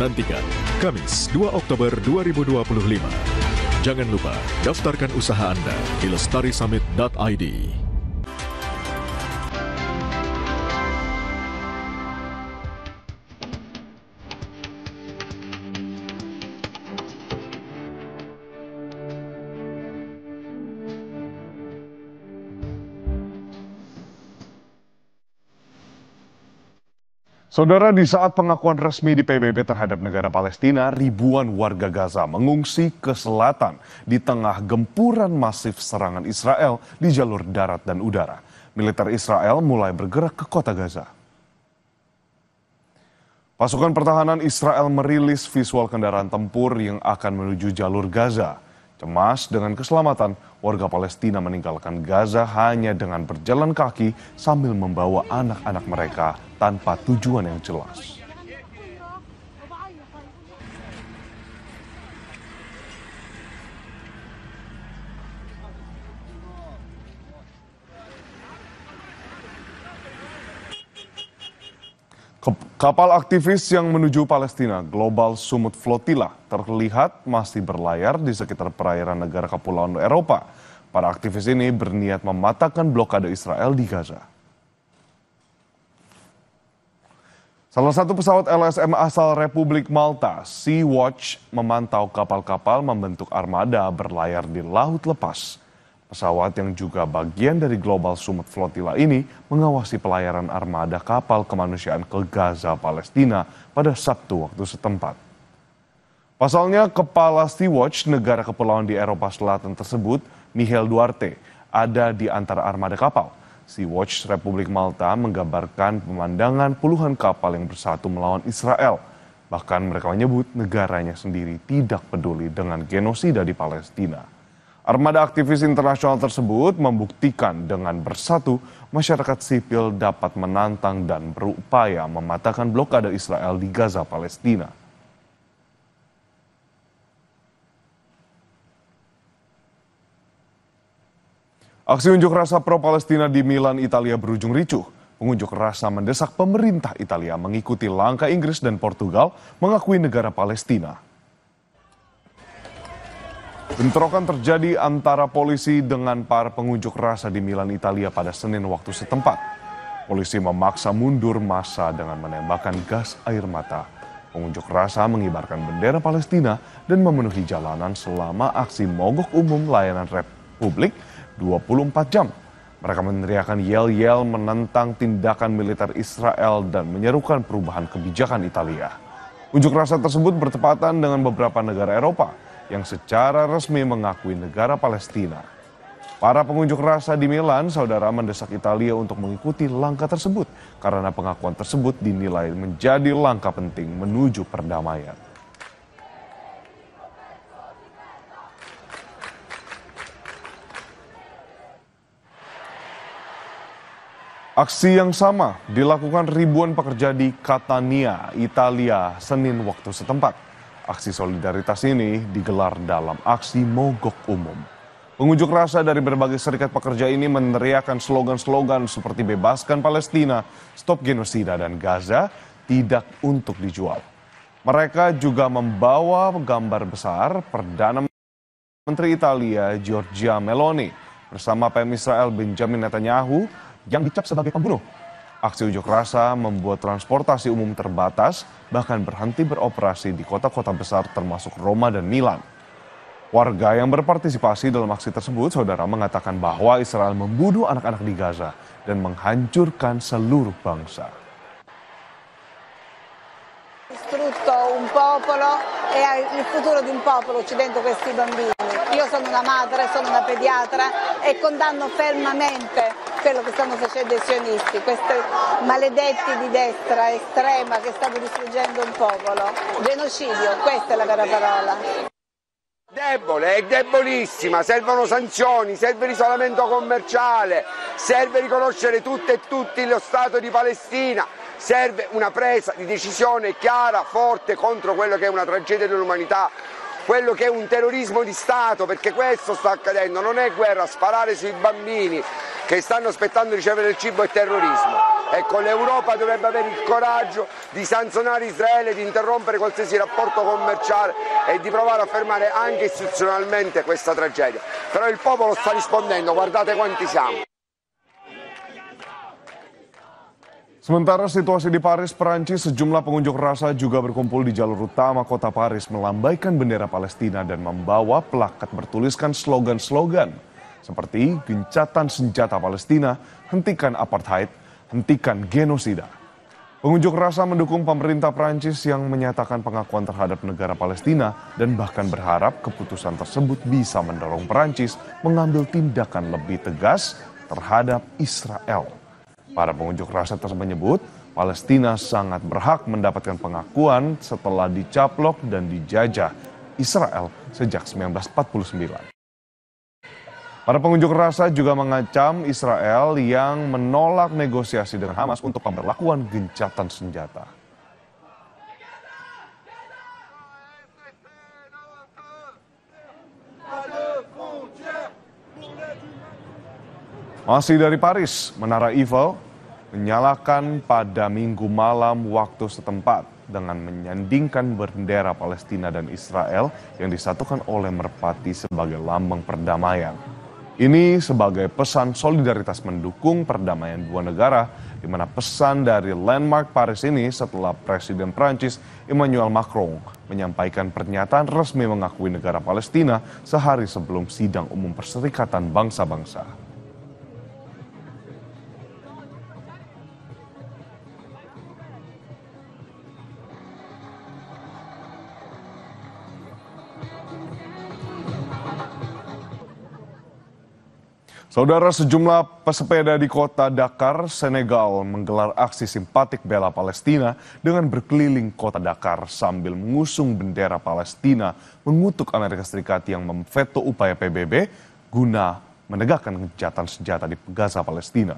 Nantikan Kamis 2 Oktober 2025. Jangan lupa daftarkan usaha Anda di lestari-summit.id. Saudara, di saat pengakuan resmi di PBB terhadap negara Palestina, ribuan warga Gaza mengungsi ke selatan di tengah gempuran masif serangan Israel di jalur darat dan udara. Militer Israel mulai bergerak ke kota Gaza. Pasukan pertahanan Israel merilis visual kendaraan tempur yang akan menuju jalur Gaza. Cemas dengan keselamatan, warga Palestina meninggalkan Gaza hanya dengan berjalan kaki sambil membawa anak-anak mereka tanpa tujuan yang jelas. Kapal aktivis yang menuju Palestina, Global Summit Flotilla, terlihat masih berlayar di sekitar perairan negara kepulauan Eropa. Para aktivis ini berniat mematahkan blokade Israel di Gaza. Salah satu pesawat LSM asal Republik Malta, Sea-Watch, memantau kapal-kapal membentuk armada berlayar di laut lepas. Pesawat yang juga bagian dari Global Summit Flotilla ini mengawasi pelayaran armada kapal kemanusiaan ke Gaza, Palestina pada Sabtu waktu setempat. Pasalnya, kepala Sea-Watch negara kepulauan di Eropa Selatan tersebut, Michel Duarte, ada di antara armada kapal. Sea-Watch Republik Malta menggambarkan pemandangan puluhan kapal yang bersatu melawan Israel. Bahkan mereka menyebut negaranya sendiri tidak peduli dengan genosida di Palestina. Armada aktivis internasional tersebut membuktikan dengan bersatu masyarakat sipil dapat menantang dan berupaya mematahkan blokade Israel di Gaza, Palestina. Aksi unjuk rasa pro-Palestina di Milan, Italia berujung ricuh. Pengunjuk rasa mendesak pemerintah Italia mengikuti langkah Inggris dan Portugal mengakui negara Palestina. Bentrokan terjadi antara polisi dengan para pengunjuk rasa di Milan, Italia pada Senin waktu setempat. Polisi memaksa mundur massa dengan menembakkan gas air mata. Pengunjuk rasa mengibarkan bendera Palestina dan memenuhi jalanan selama aksi mogok umum layanan Republik 24 jam. Mereka meneriakan yel-yel menentang tindakan militer Israel dan menyerukan perubahan kebijakan Italia. Unjuk rasa tersebut bertepatan dengan beberapa negara Eropa yang secara resmi mengakui negara Palestina. Para pengunjuk rasa di Milan, saudara, mendesak Italia untuk mengikuti langkah tersebut karena pengakuan tersebut dinilai menjadi langkah penting menuju perdamaian. Aksi yang sama dilakukan ribuan pekerja di Catania, Italia, Senin waktu setempat. Aksi solidaritas ini digelar dalam aksi mogok umum. Pengunjuk rasa dari berbagai serikat pekerja ini meneriakkan slogan-slogan seperti bebaskan Palestina, stop genosida, dan Gaza tidak untuk dijual. Mereka juga membawa gambar besar Perdana Menteri Italia Giorgia Meloni bersama PM Israel Benjamin Netanyahu yang dicap sebagai pembunuh. Aksi unjuk rasa membuat transportasi umum terbatas, bahkan berhenti beroperasi di kota-kota besar termasuk Roma dan Milan. Warga yang berpartisipasi dalam aksi tersebut, saudara, mengatakan bahwa Israel membunuh anak-anak di Gaza dan menghancurkan seluruh bangsa. Distrutto un popolo e il futuro di un popolo c'è dentro questi bambini. Io sono una madre, sono una pediatra e condanno fermamente quello che stanno facendo i sionisti, questi maledetti di destra estrema che stanno distruggendo un popolo. Genocidio, questa è la vera parola. Debole, è debolissima, servono sanzioni, serve l'isolamento commerciale, serve riconoscere tutte e tutti lo Stato di Palestina, serve una presa di decisione chiara, forte contro quello che è una tragedia dell'umanità, quello che è un terrorismo di Stato, perché questo sta accadendo, non è guerra, sparare sui bambini che stanno aspettando di ricevere il cibo è terrorismo. Ecco, l'Europa dovrebbe avere il coraggio di sanzionare Israele, di interrompere qualsiasi rapporto commerciale e di provare a fermare anche istituzionalmente questa tragedia. Però il popolo sta rispondendo, guardate quanti siamo. Sementara situasi di Paris, Prancis, sejumlah pengunjuk rasa juga berkumpul di jalur utama kota Paris melambaikan bendera Palestina dan membawa plakat bertuliskan slogan-slogan seperti gencatan senjata Palestina, hentikan apartheid, hentikan genosida. Pengunjuk rasa mendukung pemerintah Prancis yang menyatakan pengakuan terhadap negara Palestina dan bahkan berharap keputusan tersebut bisa mendorong Prancis mengambil tindakan lebih tegas terhadap Israel. Para pengunjuk rasa tersebut menyebut Palestina sangat berhak mendapatkan pengakuan setelah dicaplok dan dijajah Israel sejak 1949. Para pengunjuk rasa juga mengacam Israel yang menolak negosiasi dengan Hamas untuk pemberlakuan gencatan senjata. Masih dari Paris, Menara Eiffel menyalakan pada Minggu malam waktu setempat dengan menyandingkan bendera Palestina dan Israel yang disatukan oleh merpati sebagai lambang perdamaian. Ini sebagai pesan solidaritas mendukung perdamaian dua negara, di mana pesan dari landmark Paris ini setelah Presiden Prancis Emmanuel Macron menyampaikan pernyataan resmi mengakui negara Palestina sehari sebelum sidang umum Perserikatan Bangsa-Bangsa. Saudara, sejumlah pesepeda di kota Dakar, Senegal menggelar aksi simpatik bela Palestina dengan berkeliling kota Dakar sambil mengusung bendera Palestina mengutuk Amerika Serikat yang memveto upaya PBB guna menegakkan gencatan senjata di Gaza, Palestina.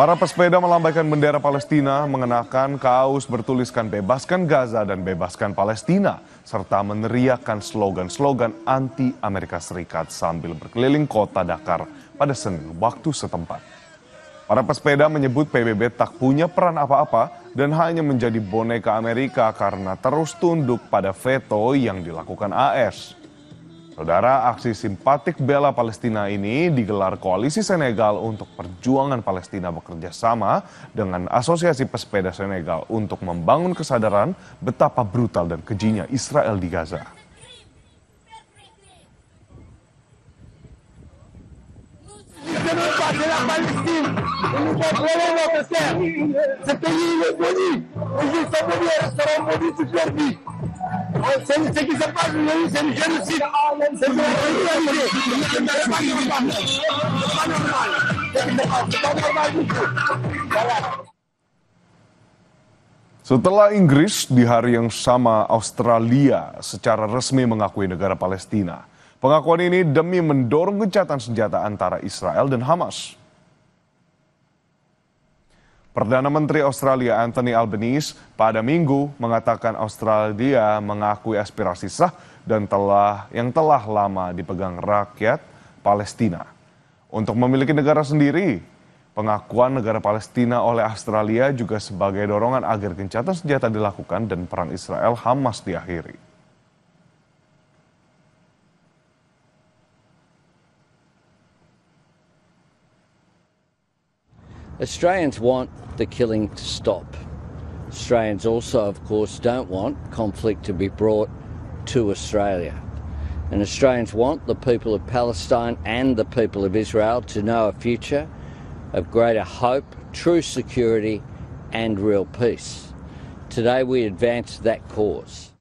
Para pesepeda melambaikan bendera Palestina, mengenakan kaos bertuliskan "Bebaskan Gaza" dan "Bebaskan Palestina", serta meneriakkan slogan-slogan anti Amerika Serikat sambil berkeliling kota Dakar pada Senin waktu setempat. Para pesepeda menyebut PBB tak punya peran apa-apa dan hanya menjadi boneka Amerika karena terus tunduk pada veto yang dilakukan AS. Saudara, aksi simpatik bela Palestina ini digelar Koalisi Senegal untuk Perjuangan Palestina bekerja sama dengan Asosiasi Pesepeda Senegal untuk membangun kesadaran betapa brutal dan kejinya Israel di Gaza. Setelah Inggris, di hari yang sama Australia secara resmi mengakui negara Palestina. Pengakuan ini demi mendorong gencatan senjata antara Israel dan Hamas. Perdana Menteri Australia Anthony Albanese pada Minggu mengatakan Australia mengakui aspirasi sah dan yang telah lama dipegang rakyat Palestina untuk memiliki negara sendiri. Pengakuan negara Palestina oleh Australia juga sebagai dorongan agar gencatan senjata dilakukan dan perang Israel Hamas diakhiri. Australians want the killing to stop. Australians also, of course, don't want conflict to be brought to Australia. And Australians want the people of Palestine and the people of Israel to know a future of greater hope, true security, and real peace. Today we advance that cause.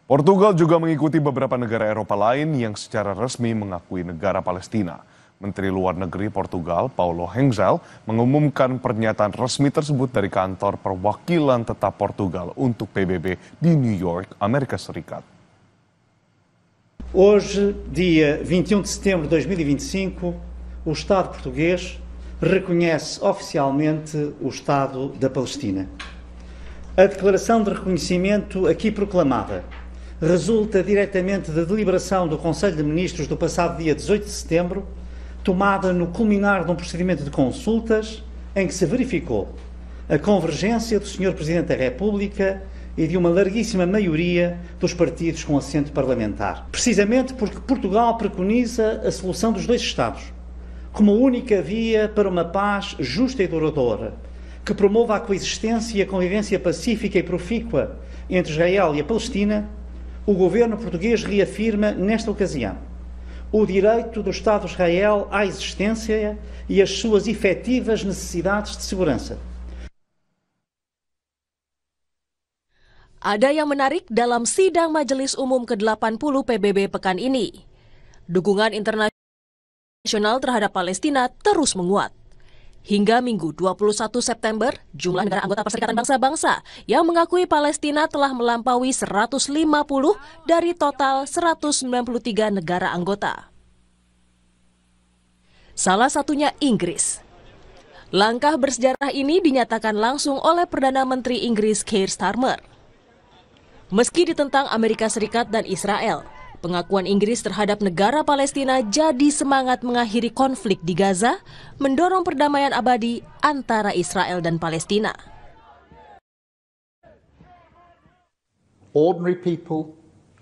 Portugal juga mengikuti beberapa negara Eropa lain yang secara resmi mengakui negara Palestina. Menteri Luar Negeri Portugal, Paulo Henzel, mengumumkan pernyataan resmi tersebut dari kantor perwakilan tetap Portugal untuk PBB di New York, Amerika Serikat. Hoje, dia 21 de setembro de 2025, o Estado português reconhece oficialmente o Estado da Palestina. A declaração de reconhecimento aqui proclamada resulta diretamente da deliberação do Conselho de Ministros do passado dia 18 de setembro, tomada no culminar de um procedimento de consultas em que se verificou a convergência do Sr. Presidente da República e de uma larguíssima maioria dos partidos com assento parlamentar. Precisamente porque Portugal preconiza a solução dos dois Estados como única via para uma paz justa e duradoura, que promova a coexistência e a convivência pacífica e profícua entre Israel e a Palestina. O governo português reafirma, nesta ocasião, o direito do Estado de Israel à existência e as suas efetivas necessidades de segurança. Ada yang menarik dalam sidang Majelis Umum ke-80 PBB pekan ini. Dukungan internasional terhadap Palestina terus menguat. Hingga Minggu 21 September, jumlah negara anggota Perserikatan Bangsa-Bangsa yang mengakui Palestina telah melampaui 150 dari total 193 negara anggota. Salah satunya Inggris. Langkah bersejarah ini dinyatakan langsung oleh Perdana Menteri Inggris Keir Starmer. Meski ditentang Amerika Serikat dan Israel, pengakuan Inggris terhadap negara Palestina jadi semangat mengakhiri konflik di Gaza, mendorong perdamaian abadi antara Israel dan Palestina. Ordinary people,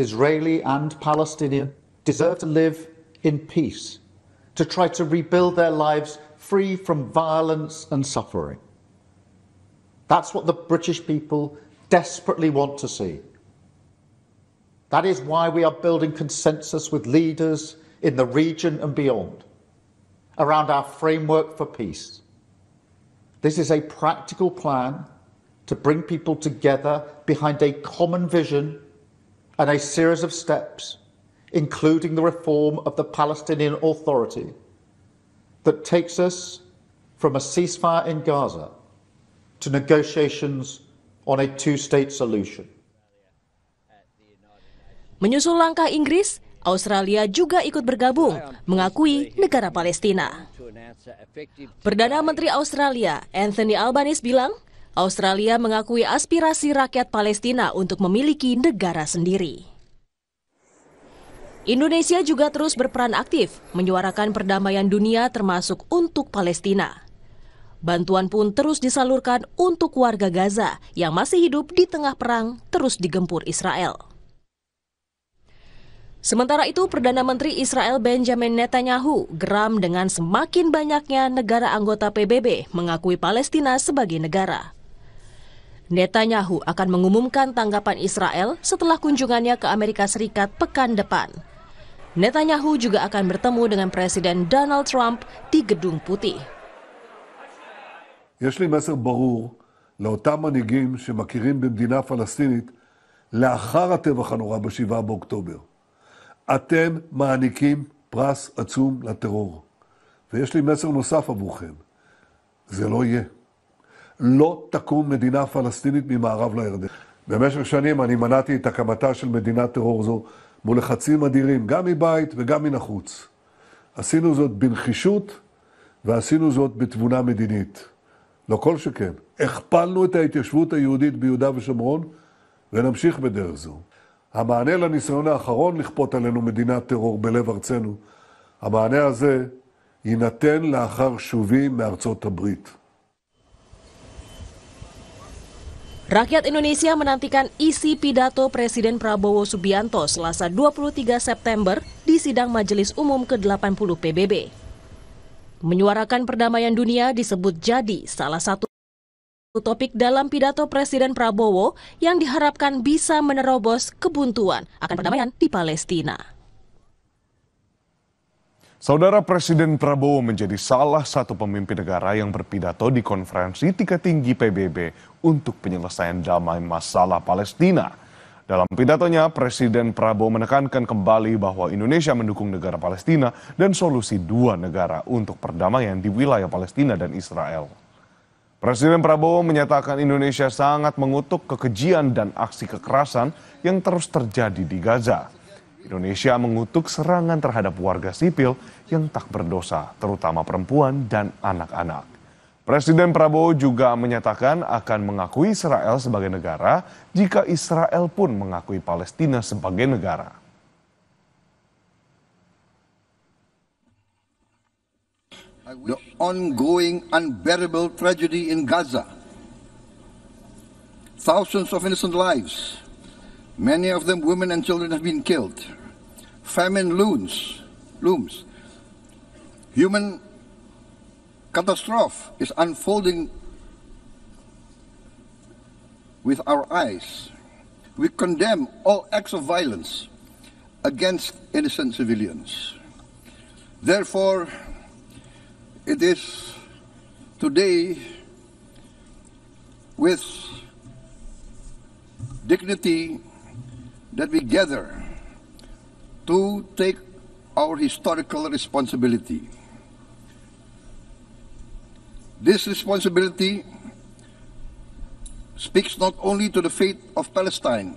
Israeli and Palestinian, deserve to live in peace, to try to rebuild their lives free from violence and suffering. That's what the British people desperately want to see. That is why we are building consensus with leaders in the region and beyond around our framework for peace. This is a practical plan to bring people together behind a common vision and a series of steps, including the reform of the Palestinian Authority, that takes us from a ceasefire in Gaza to negotiations on a two-state solution. Menyusul langkah Inggris, Australia juga ikut bergabung, mengakui negara Palestina. Perdana Menteri Australia, Anthony Albanese bilang, Australia mengakui aspirasi rakyat Palestina untuk memiliki negara sendiri. Indonesia juga terus berperan aktif, menyuarakan perdamaian dunia termasuk untuk Palestina. Bantuan pun terus disalurkan untuk warga Gaza yang masih hidup di tengah perang terus digempur Israel. Sementara itu, Perdana Menteri Israel Benjamin Netanyahu geram dengan semakin banyaknya negara anggota PBB mengakui Palestina sebagai negara. Netanyahu akan mengumumkan tanggapan Israel setelah kunjungannya ke Amerika Serikat pekan depan. Netanyahu juga akan bertemu dengan Presiden Donald Trump di Gedung Putih. יש לי מסר ברור לאותם מנהיגים שמכירים במדינה פלסטינית לאחר הטבח הנורא ב7 באוקטובר. אתם מעניקים פרס עצום לטרור. ויש לי מסר נוסף עבורכם. זה לא יהיה. לא תקום מדינה פלסטינית ממערב לירדן. במשך שנים אני מנעתי את הקמתה של מדינת טרור זו מול לחצים אדירים, גם מבית וגם מן החוץ. עשינו זאת בנחישות ועשינו זאת בתבונה מדינית. לא כל שכן. הכפלנו את ההתיישבות היהודית ביהודה ושומרון ונמשיך בדרך זו. המענה לניסיון האחרון לכפות עלינו מדינת טרור בלב ארצנו, המענה הזה יינתן לאחר שובי מארצות הברית. Rakyat Indonesia menantikan isi pidato Presiden Prabowo Subianto Selasa 23 September di sidang Majelis Umum ke-80 PBB. Menyuarakan perdamaian dunia disebut jadi salah satu topik dalam pidato Presiden Prabowo yang diharapkan bisa menerobos kebuntuan akan perdamaian di Palestina. Saudara, Presiden Prabowo menjadi salah satu pemimpin negara yang berpidato di konferensi tingkat tinggi PBB untuk penyelesaian damai masalah Palestina. Dalam pidatonya, Presiden Prabowo menekankan kembali bahwa Indonesia mendukung negara Palestina dan solusi dua negara untuk perdamaian di wilayah Palestina dan Israel. Presiden Prabowo menyatakan Indonesia sangat mengutuk kekejian dan aksi kekerasan yang terus terjadi di Gaza. Indonesia mengutuk serangan terhadap warga sipil yang tak berdosa, terutama perempuan dan anak-anak. Presiden Prabowo juga menyatakan akan mengakui Israel sebagai negara jika Israel pun mengakui Palestina sebagai negara. the ongoing unbearable tragedy in Gaza. Thousands of innocent lives, many of them women and children, have been killed. Famine looms. Human catastrophe is unfolding with our eyes. We condemn all acts of violence against innocent civilians. Therefore, it is today with dignity that we gather to take our historical responsibility. This responsibility speaks not only to the fate of Palestine,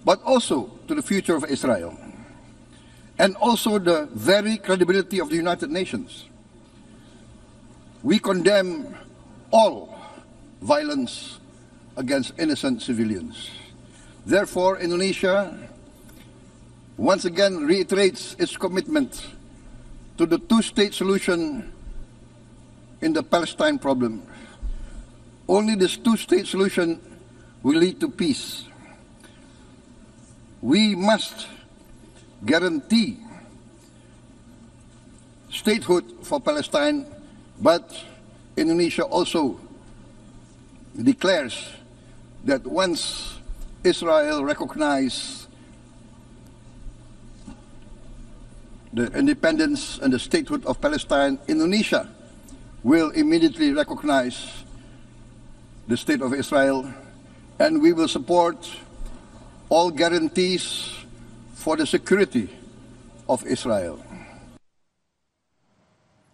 but also to the future of Israel, and also the very credibility of the United Nations. We condemn all violence against innocent civilians. Therefore, Indonesia once again reiterates its commitment to the two-state solution in the Palestine problem. Only this two-state solution will lead to peace. We must guarantee statehood for Palestine, but Indonesia also declares that once Israel recognizes the independence and the statehood of Palestine, Indonesia will immediately recognize the state of Israel, and we will support all guarantees for the security of Israel.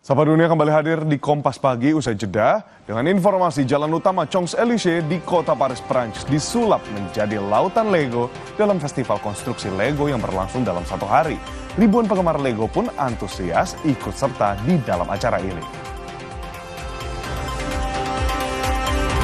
Sapa Dunia kembali hadir di Kompas Pagi usai jeda dengan informasi jalan utama Champs-Élysées di kota Paris, Prancis disulap menjadi lautan Lego dalam festival konstruksi Lego yang berlangsung dalam 1 hari. Ribuan penggemar Lego pun antusias ikut serta di dalam acara ini.